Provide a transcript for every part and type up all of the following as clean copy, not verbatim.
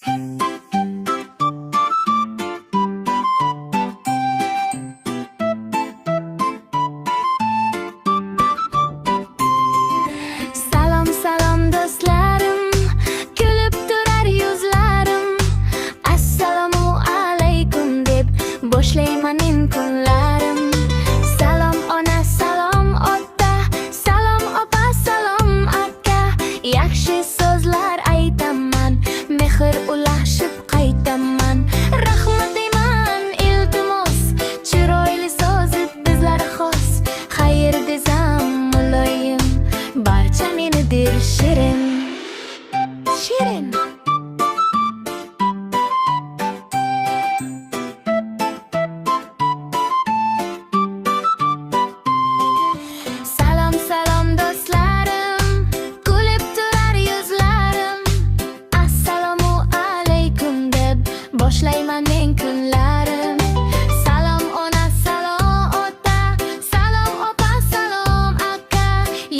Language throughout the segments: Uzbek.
Salom salom do'stlarim, kulib turar yuzlarim. Assalomu alaykum deb boshlayman kunlarim. Salom ona, salom ota, salom opa, salom aka. Yaxshi so'zlar aytaman, mehr ulashib qaytaman. Rahmat deyman, iltimos, chiroyli so'z bizlar xos. Xayr desam muloyim, barcha menidir shirin. Shirin. Salom salom do'stlarim, kulib turar yuzlarim. Assalomu alaykum deb boshlayman men kunlarim. Salom ona, salom ota, salom opa, salom aka.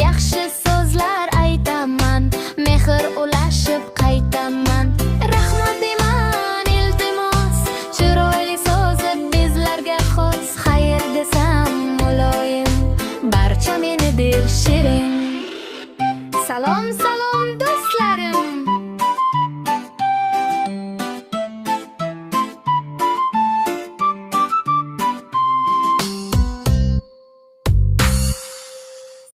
Yaxshi so'zlar aytaman, mehr ulashib qaytaman. Rahmat deyman, iltimos, chiroyli so'z bizlarga xos. Xayr desam muloyim, barcha menidir shirin. Salom salom